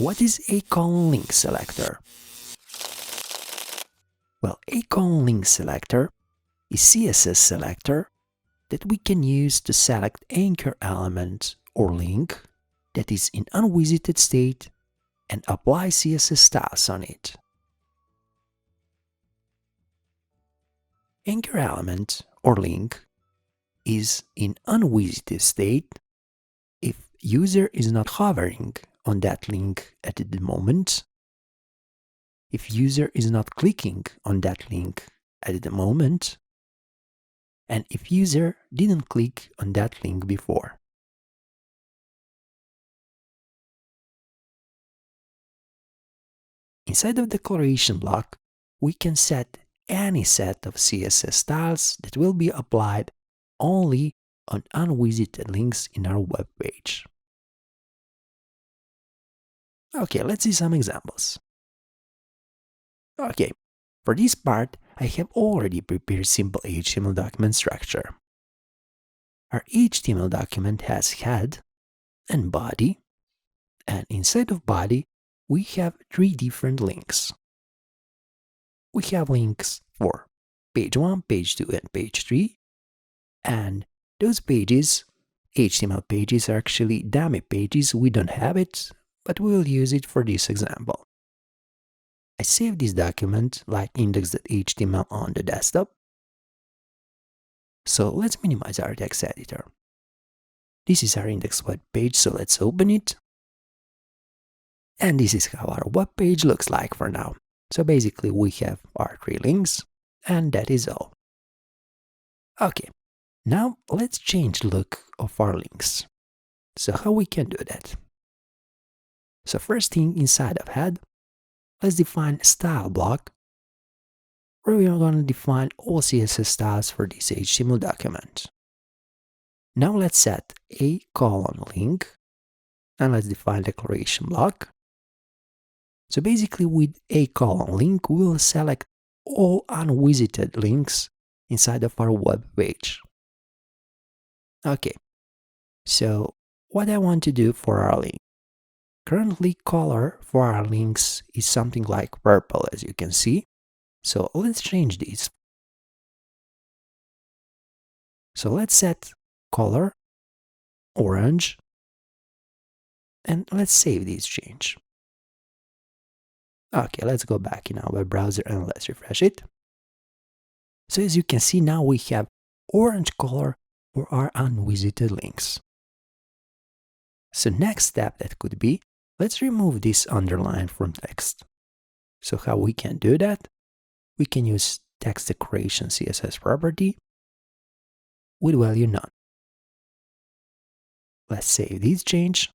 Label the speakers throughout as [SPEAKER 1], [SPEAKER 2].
[SPEAKER 1] what is a colon link selector? Well, a colon link selector is CSS selector that we can use to select anchor element or link that is in unvisited state and apply CSS styles on it. Anchor element or link is in unvisited state if user is not hovering on that link at the moment, if user is not clicking on that link at the moment, and if user didn't click on that link before. Inside of the declaration block, we can set any set of CSS styles that will be applied only on unvisited links in our web page. Okay, let's see some examples. Okay, for this part, I have already prepared simple HTML document structure. Our HTML document has head and body, and inside of body, we have 3 different links. We have links for page 1, page 2, and page 3, and those pages, HTML pages, are actually dummy pages. We don't have it, but we will use it for this example. I saved this document like index.html on the desktop. So let's minimize our text editor. This is our index web page, so let's open it. And this is how our web page looks like for now. So basically we have our 3 links, and that is all. Okay, now let's change the look of our links. So how we can do that? So first thing, inside of head, let's define a style block where we are going to define all CSS styles for this HTML document. Now let's set a colon link and let's define declaration block. So basically with a colon link, we will select all unvisited links inside of our web page. Okay, so what I want to do for our link. Currently, color for our links is something like purple, as you can see. So let's change this. So let's set color orange, and let's save this change. Okay, let's go back in our web browser and let's refresh it. So as you can see, now we have orange color for our unvisited links. So next step that could be, let's remove this underline from text. So how we can do that? We can use text decoration CSS property with value none. Let's save this change.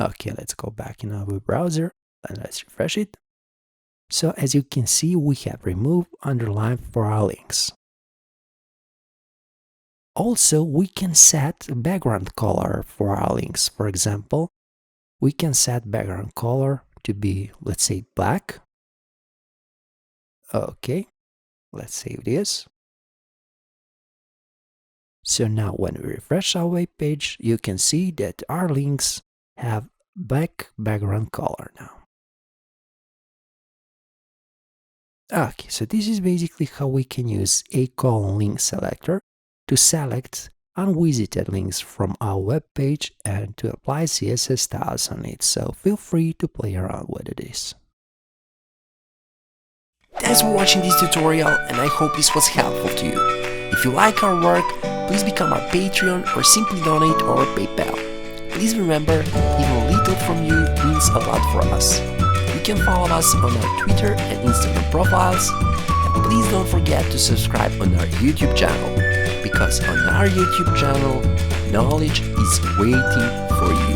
[SPEAKER 1] Okay, let's go back in our web browser and let's refresh it. So as you can see, we have removed underline for our links. Also, we can set background color for our links. For example, we can set background color to be, let's say, black. Okay, let's save this. So now when we refresh our web page, you can see that our links have black background color now. Okay, so this is basically how we can use a colon link selector to select unvisited links from our web page and to apply CSS styles on it. So feel free to play around with this. Thanks for watching this tutorial, and I hope this was helpful to you. If you like our work, please become our Patreon or simply donate or PayPal. Please remember, even little from you means a lot for us. You can follow us on our Twitter and Instagram profiles, and please don't forget to subscribe on our YouTube channel, because on our YouTube channel, knowledge is waiting for you.